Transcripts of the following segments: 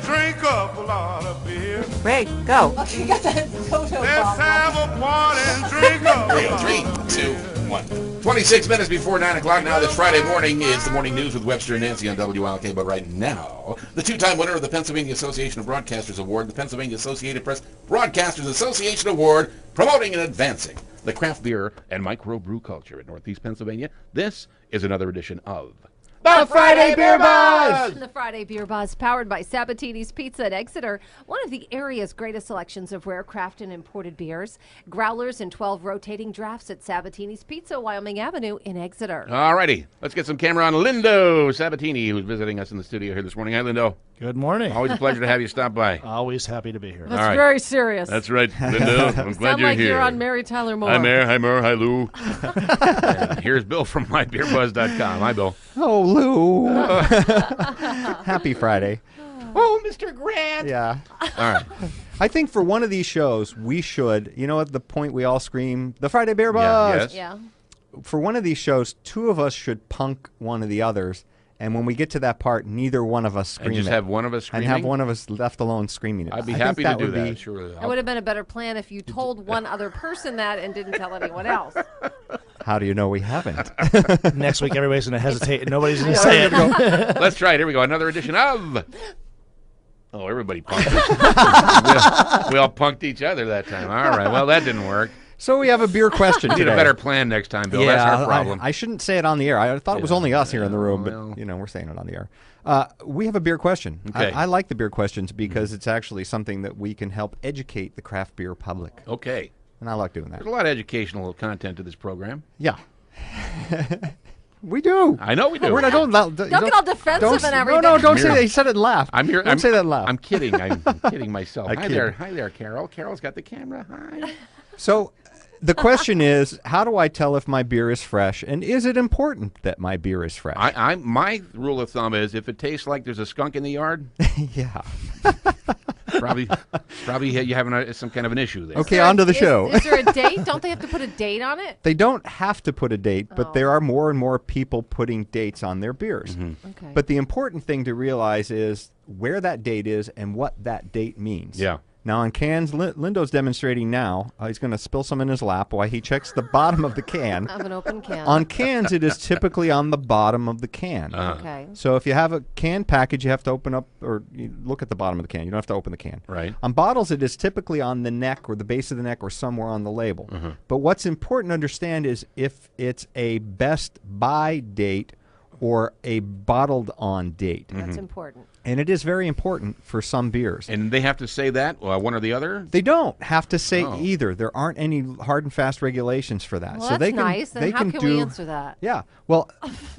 drink up a lot of beer. Ray, go. Okay, you got that photo Let's have a party and drink up a lot. 3, 2, 1. 26 minutes before 9 o'clock now this Friday morning is the Morning News with Webster and Nancy on WILK. But right now, the two-time winner of the Pennsylvania Association of Broadcasters Award, the Pennsylvania Associated Press Broadcasters Association Award, promoting and advancing the craft beer and microbrew culture in Northeast Pennsylvania. This is another edition of The Friday Beer Buzz! The Friday Beer Buzz, powered by Sabatini's Pizza at Exeter, one of the area's greatest selections of rare craft and imported beers. Growlers and 12 rotating drafts at Sabatini's Pizza, Wyoming Avenue in Exeter. All righty, let's get some camera on Lindo Sabatini, who's visiting us in the studio here this morning. Hi, Lindo. Good morning. Always a pleasure to have you stop by. Always happy to be here. That's very serious. That's right, Lindo. I'm glad Sound you're like here. you're on Mary Tyler Moore. Hi, Mayor. Hi, Mer. Hi, Lou. And here's Bill from mybeerbuzz.com. Hi, Bill. Oh, Lou. Happy Friday. Oh, Mr. Grant. Yeah. All right. I think for one of these shows, we should, at the point we all scream, the Friday Beer Buzz. Yes. Yeah. For one of these shows, two of us should punk one of the others. And when we get to that part, neither one of us scream And just it. have one of us screaming? And have one of us left alone screaming it. I'd be I happy think to do would that. be- Sure. It would have been a better plan if you told one other person that and didn't tell anyone else. How do you know we haven't? Next week, everybody's going to hesitate and nobody's going to say it. Let's try it. Here we go. Another edition of... Oh, everybody punked us. we all punked each other that time. All right. Well, that didn't work. So we have a beer question We need today. a better plan next time, Bill. That's our problem. I shouldn't say it on the air. I thought it was only us here in the room, well. but we're saying it on the air. We have a beer question. Okay. I like the beer questions because it's actually something that we can help educate the craft beer public, Okay. and I like doing that. There's a lot of educational content to this program. Yeah. We do. I know we do. We're not, don't Don't get all defensive and everything. No, don't say here. that. He said it and laughed. I'm here. Don't say that and laugh. I'm kidding. I'm kidding myself. I Hi kid. there. Hi there, Carol. Carol's got the camera. Hi. So the question is, how do I tell if my beer is fresh, and is it important that my beer is fresh? My rule of thumb is if it tastes like there's a skunk in the yard, Yeah. probably you having some kind of an issue there. Okay, on to the show. Is there a date? Don't they have to put a date on it? They don't have to put a date, but Oh. there are more and more people putting dates on their beers. Okay. But the important thing to realize is where that date is and what that date means. Yeah. Now on cans, Lindo's demonstrating now. He's going to spill some in his lap while he checks the bottom of the can. I have an open can. On cans, it is typically on the bottom of the can. Okay. So if you have a can package, you have to open up or you look at the bottom of the can. You don't have to open the can. Right. On bottles, it is typically on the neck or the base of the neck or somewhere on the label. But what's important to understand is if it's a best by date or a bottled on date. That's important. And it is very important for some beers. And they have to say that, one or the other? They don't have to say Oh. either. There aren't any hard and fast regulations for that. Well, so that's they can, nice. Then they how can can do, we answer that? Yeah. Well,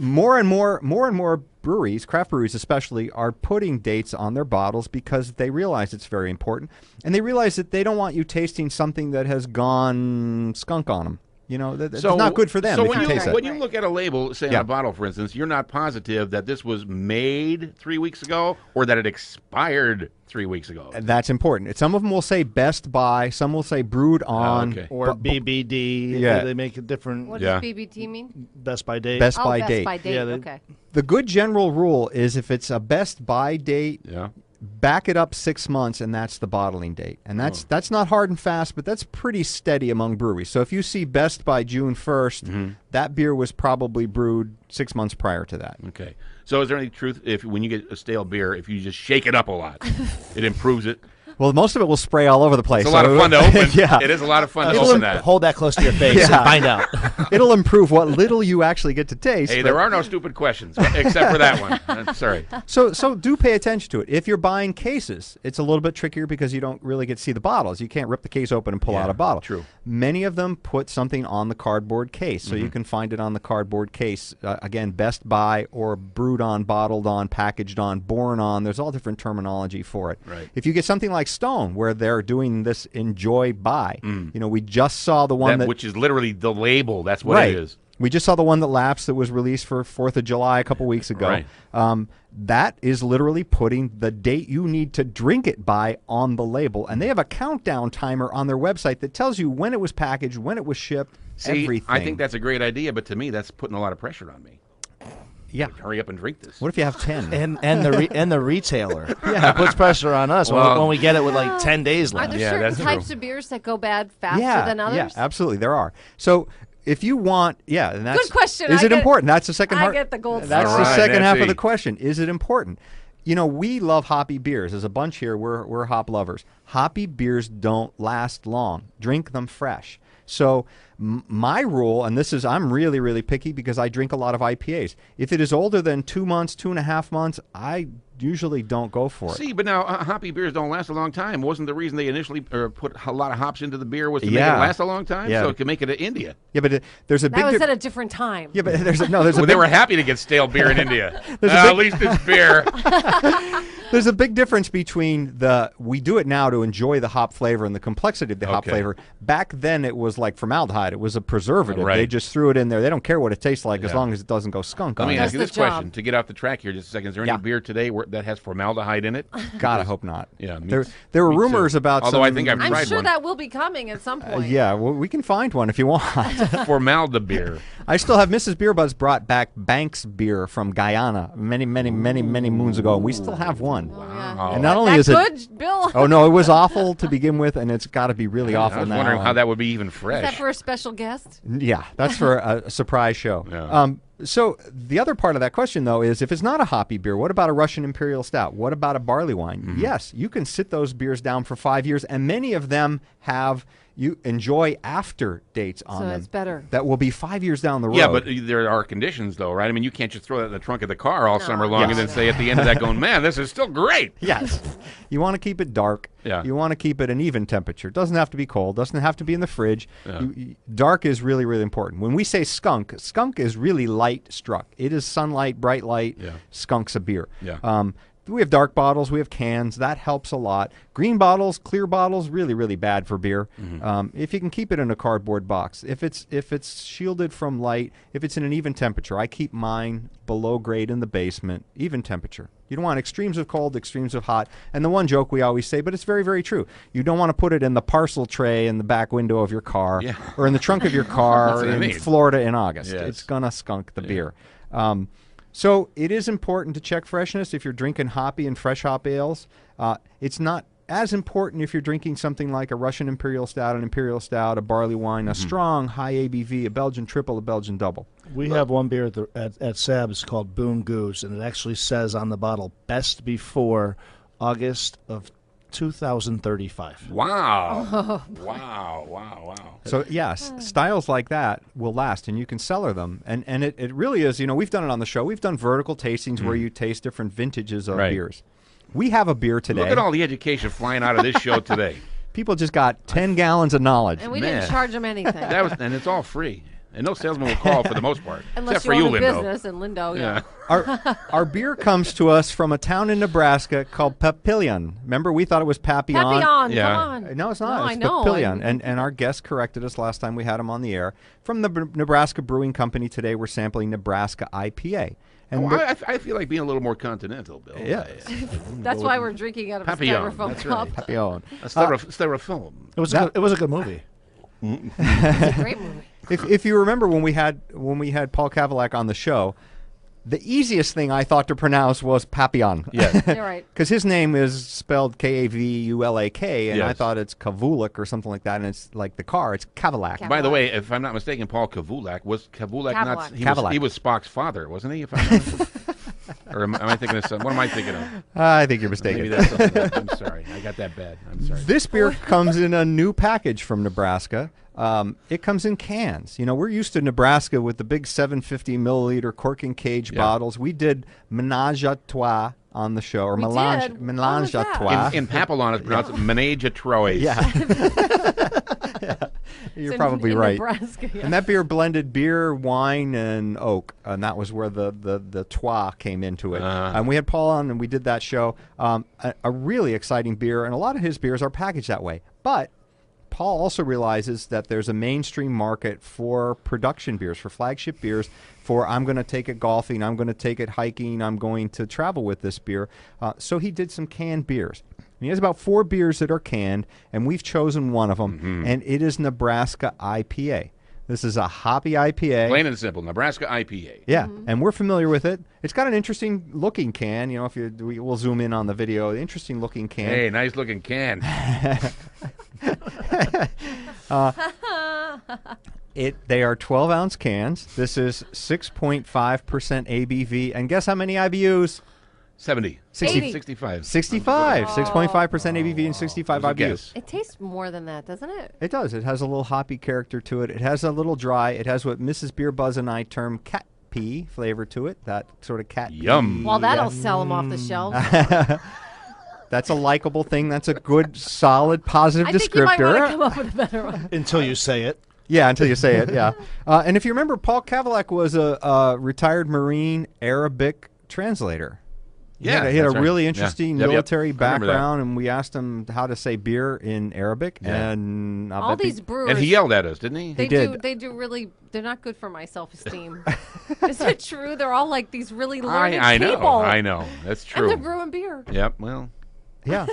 more and more breweries, craft breweries especially, are putting dates on their bottles because they realize it's very important. And they realize that they don't want you tasting something that has gone skunk on them. It's not good for them So if when you taste when it. you look at a label, say on Yeah. a bottle, for instance, you're not positive that this was made 3 weeks ago or that it expired 3 weeks ago. That's important. Some of them will say best by, some will say brewed on. okay. Or BBD. Yeah. They make it different. What Yeah. does BBT mean? Best by date. Best Oh, by best date. by date. Yeah, Okay. The good general rule is if it's a best by date, Yeah. back it up 6 months, and that's the bottling date. And that's not hard and fast, but that's pretty steady among breweries. So if you see best by June 1st, that beer was probably brewed 6 months prior to that. Okay. So is there any truth if when you get a stale beer, if you just shake it up a lot, it improves it? Well, most of it will spray all over the place. It's a lot of fun to open. Yeah. It is a lot of fun to Hold open that. Hold that close to your face Yeah. and find out. It'll improve what little you actually get to taste. Hey, but- there are no stupid questions except for that one. I'm sorry. So do pay attention to it. If you're buying cases, it's a little bit trickier because you don't really get to see the bottles. You can't rip the case open and pull out a bottle. True. Many of them put something on the cardboard case, so you can find it on the cardboard case. Again, best by or brewed on, bottled on, packaged on, born on. There's all different terminology for it. Right. If you get something like Stone, where they're doing this enjoy by, we just saw the one that Which is literally the label. That's what right. it is. We just saw the one that lapsed that was released for 4th of July a couple weeks ago. Right. That is literally putting the date you need to drink it by on the label. And they have a countdown timer on their website that tells you when it was packaged, when it was shipped, See, everything. I think that's a great idea, but to me, that's putting a lot of pressure on me. Yeah. Hurry up and drink this. What if you have 10? and the retailer. It puts pressure on us when we get it with like 10 days Are left. there Yeah, certain that's true. types of beers that go bad faster than others? Yeah, absolutely, there are. So if you want, and that's Good question. Is I it get- important? That's the second I part. get the gold That's star. the All right, second half of Nancy. the question. Is it important? We love hoppy beers. As a bunch here, we're hop lovers. Hoppy beers don't last long. Drink them fresh. So my rule, and this is, I'm really, really picky because I drink a lot of IPAs. If it is older than 2 months, 2.5 months, I usually don't go for it. See, but now hoppy beers don't last a long time. Wasn't the reason they initially put a lot of hops into the beer was to make it Yeah. last a long time? Yeah. So it could make it to India. Yeah, but there's a That big was di- at a different time. Yeah, but there's a Well, they big were happy to get stale beer in India. a At least it's beer. There's a big difference between we do it now to enjoy the hop flavor and the complexity of the hop Okay. flavor. Back then, it was like formaldehyde. It was a preservative. Right. They just threw it in there. They don't care what it tastes like as Yeah. long as it doesn't go skunk Let on me it. ask you Does this the question job. to get off the track here just a second. Is there any Yeah. beer today that has formaldehyde in it? God, I hope not. Yeah, me There too. were Me too. rumors about Although I some- think I've I'm tried sure one. that will be coming at some point. Yeah, well, we can find one if you want. Formaldehyde beer. I still have Mrs. BeerBuzz brought back Banks beer from Guyana many moons ago, and we still have one. Wow. And not only That is it good, Bill? Oh no, it was awful to begin with, and it's got to be really I awful was now. wondering how that would be even Is that fresh. for a special guest? Yeah, that's for a surprise show. Yeah. So the other part of that question, though, is if it's not a hoppy beer, what about a Russian Imperial Stout? What about a barley wine? Mm-hmm. Yes, you can sit those beers down for 5 years, and many of them you enjoy after dates on So them. it's better. That will be 5 years down the road. Yeah, but there are conditions, though, right? I mean, you can't just throw that in the trunk of the car all summer long and then say at the end of that going, man, this is still great. Yes. You want to keep it dark. Yeah. You want to keep it an even temperature. It doesn't have to be cold. Doesn't have to be in the fridge. Yeah. Dark is really, really important. When we say skunk is really light struck. It is sunlight, bright light. Yeah. Skunk's a beer. Yeah. We have dark bottles. We have cans. That helps a lot. Green bottles, clear bottles, really, really bad for beer. If you can keep it in a cardboard box, if it's shielded from light, if it's in an even temperature, I keep mine below grade in the basement, even temperature. You don't want extremes of cold, extremes of hot. And the one joke we always say, but it's very, very true. You don't want to put it in the parcel tray in the back window of your car or in the trunk of your car what I in mean. Florida in August. Yes. It's going to skunk the beer. So it is important to check freshness if you're drinking hoppy and fresh hop ales. It's not as important if you're drinking something like a Russian Imperial Stout, an Imperial Stout, a barley wine, a strong high ABV, a Belgian triple, a Belgian double. We have one beer at Sab's called Boom Goose, and it actually says on the bottle, best before August of 2035. Wow. Wow. So yes, styles like that will last, and you can cellar them. And it really is, we've done it on the show. We've done vertical tastings where you taste different vintages of Right. beers. We have a beer today. Look at all the education flying out of this show today. People just got 10 gallons of knowledge. And we Man. didn't charge them anything. And it's all free. And no salesman will call for the most part. Unless except for you you, own a Lindo. business in Lindo, yeah. Our beer comes to us from a town in Nebraska called Papillion. Remember, we thought it was Papillon. Papillon, Yeah. come on. No, it's not. No, it's I know. Papillion. And our guest corrected us last time we had him on the air. From the Nebraska Brewing Company today, we're sampling Nebraska IPA. And I feel like being a little more continental, Bill. Yeah. That's why we're drinking out of Papillon, a styrofoam that's cup. right. Papillon. A styrofoam. It was a good movie. It's a great movie. If you remember when we had Paul Kavalak on the show, the easiest thing I thought to pronounce was Papillon. Yes. You're right. Because his name is spelled Kavulak, and I Yes. thought it's Kavulak or something like that, and it's like the car, it's Kavalak. By the way, if I'm not mistaken, Paul Kavulak was not? Kavulak. He was Spock's father, wasn't he? If I'm not or am I thinking of something? What am I thinking of? I think you're Maybe mistaken. that's something else. I'm sorry. I got that bad. I'm sorry. This beer comes in a new package from Nebraska. It comes in cans. We're used to Nebraska with the big 750 milliliter cork and cage bottles. We did Ménage à Trois on the show, or We Mélange, did? Mélange What was à that? Trois. In Papillon, it's pronounced Ménage à Trois. Yeah. You're It's probably in right. Nebraska, yeah. And that beer blended beer, wine, and oak, and that was where the Trois came into it. And we had Paul on, and we did that show. A really exciting beer, and a lot of his beers are packaged that way. But Paul also realizes that there's a mainstream market for production beers, for flagship beers, for I'm going to take it golfing, I'm going to take it hiking, I'm going to travel with this beer. So he did some canned beers. And he has about 4 beers that are canned, and we've chosen one of them, and it is Nebraska IPA. This is a hoppy IPA. Plain and simple, Nebraska IPA. Yeah, and we're familiar with it. It's got an interesting looking can. You know, if we'll zoom in on the video. Interesting looking can. Hey, nice looking can. They are 12-ounce cans. This is 6.5% ABV, and guess how many IBUs? 70. 65. 65. 6.5% ABV and 65 IBUs. Guess. It tastes more than that, doesn't it? It does. It has a little hoppy character to it. It has a little dry. It has what Mrs. BeerBuzz and I term cat pee flavor to it. That sort of cat Yum. pee. Well, that'll sell them off the shelves. That's a likable thing. That's a good, solid, positive I think you might descriptor. want to come up with a better one. Until you say it. Yeah, until you say it, yeah. And if you remember, Paul Kavalek was a retired Marine Arabic translator. Yeah, he had a that's right. really Yeah. interesting Yep, military I remember that. background, and we asked him how to say beer in Arabic. Yeah. And All these brewers. And he yelled at us, didn't he? They did. They do really. They're not good for my self-esteem. Is it true? They're all like these really learned I know. people. I know. That's true. And they're brewing beer. Yep. Well, yeah,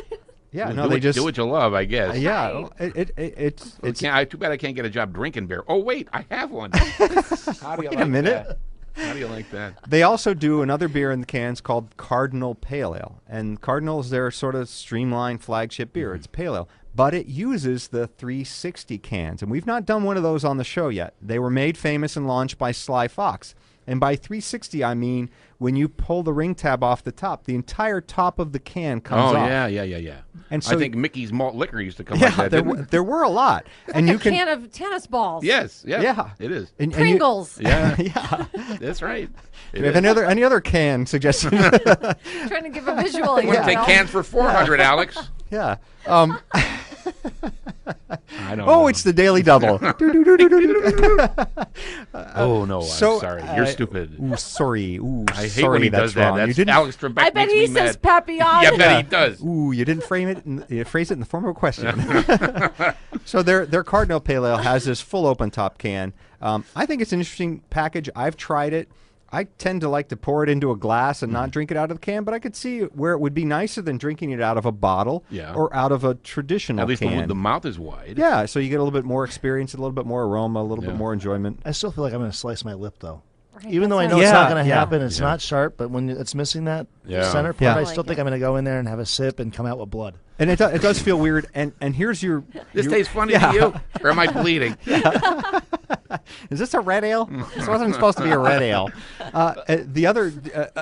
yeah. do no, they what, just do what you love, I guess. yeah. Right. It's Too bad I can't get a job drinking beer. Oh wait, I have one. How do you Wait like a minute. that? How do you like that? They also do another beer in the cans called Cardinal Pale Ale. And Cardinal is their sort of streamlined flagship beer. It's pale ale. But it uses the 360 cans. And we've not done one of those on the show yet. They were made famous and launched by Sly Fox. And by 360, I mean when you pull the ring tab off the top, the entire top of the can comes off. Yeah. And so I think Mickey's Malt Liquor used to come like that, didn't there were a lot. And Like you a can... can of tennis balls. Yes. Yeah. It is. And you- Pringles. Yeah. yeah. That's right. Do you have any other can suggestions? Trying to give a visual. I wouldn't take cans for 400, Alex. yeah. I don't know. Oh, it's the Daily Double. Oh, no, So, I'm sorry. You're stupid. Ooh, sorry. Ooh, I hate sorry, when he that's does that. wrong. That's You didn't. Alex Trebek I bet makes he me says mad. Papillon. Yeah, I bet he does. Ooh, you didn't phrase it in the form of a question. So their Cardinal Pale Ale has this full open top can. I think it's an interesting package. I've tried it. I tend to like to pour it into a glass and not drink it out of the can, but I could see where it would be nicer than drinking it out of a bottle or out of a traditional At least can. the mouth is wide. Yeah, so you get a little bit more experience, a little bit more aroma, a little bit more enjoyment. I still feel like I'm going to slice my lip, though. Right, Even though I that's know nice. it's not Yeah, going to yeah. happen, it's not sharp, but when it's missing that center part, Yeah. I I still like think it. I'm going to go in there and have a sip and come out with blood. And it does feel weird. And here's your... This tastes funny to you? Or am I bleeding? Is this a red ale? This wasn't supposed to be a red ale. The other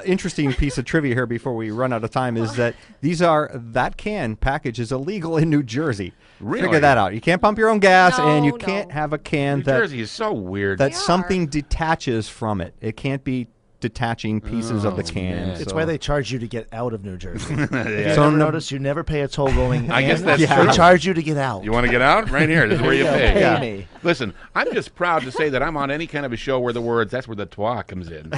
interesting piece of trivia here before we run out of time is that that can package is illegal in New Jersey. Really? Figure that out. You can't pump your own gas, and you No, can't no. have a can New that Jersey is so weird. that They are. something detaches from it. It can't be detaching pieces of the can. man. It's so- why they charge you to get out of New Jersey. Yeah. You So never no- notice you never pay a toll going I guess in. that's They true. charge you to get out. You want to get out? Right here. This is where you pay. Pay Yeah. me. Listen, I'm just proud to say that I'm on any kind of a show where the words, that's where the twa comes in.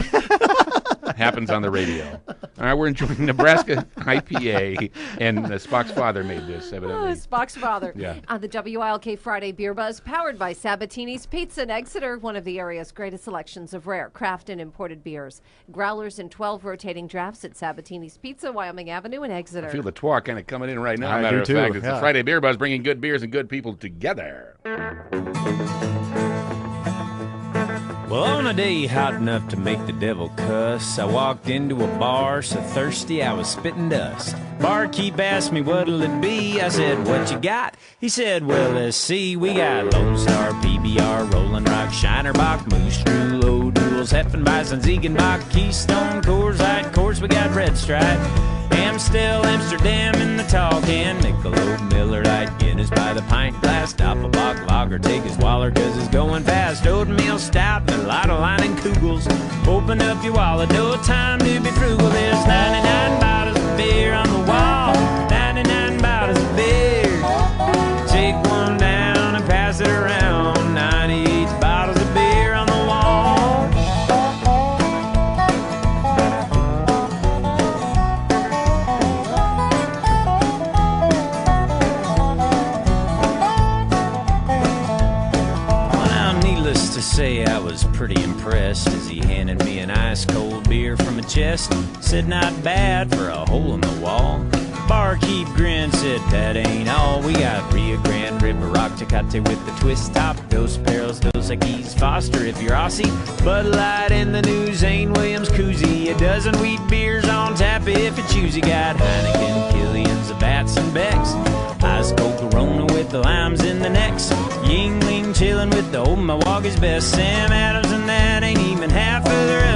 Happens on the radio. All right, we're enjoying Nebraska IPA, and Spock's father made this, Oh, evidently. Spock's father. Yeah. On the WILK Friday Beer Buzz, powered by Sabatini's Pizza in Exeter, one of the area's greatest selections of rare craft and imported beers. Growlers in 12 rotating drafts at Sabatini's Pizza, Wyoming Avenue in Exeter. I feel the twa kind of coming in right now. I Matter do of too, fact, it's the yeah. Friday Beer Buzz, bringing good beers and good people together. Well, on a day hot enough to make the devil cuss, I walked into a bar so thirsty I was spitting dust. Barkeep asked me what'll it be, I said, what you got? He said, well, let's see, we got Lone Star, PBR, Rolling Rock, Shinerbach, Moose Drew, O'Doul's, Heffenbeissen, Ziegenbach, Keystone, Coors Light, of course we got Red Stripe, Amstel, Amsterdam in the tall can, Michelob, Miller Lite, Guinness by the pint glass, Doppelbock, Lager, take his Waller 'cause it's going fast, Oatmeal Stout, Mulatto Line and Kugels. Open up your wallet, no time to be frugal. There's 99 bottles of beer on the wall, 99 bottles of beer. Take one down and pass it around, 98 bottles of beer on the wall. Well, now, needless to say, I was pretty impressed as he handed me an ice cold beer from a chest. Said not bad for a hole in the wall. Barkeep grinned, said that ain't all. We got Rio Grande, River Rock, Tecate with the twist top, Dos Perros, Dos Equis, Foster if you're Aussie, Bud Light in the new Zane Williams koozie, a dozen wheat beers on tap if you choose. You got Heineken, Killian's, the Bats and Becks, Ice Cold Corona with the limes in the necks, Yingling chillin' with the old Milwaukee's best, Sam Adams, and that ain't even half of the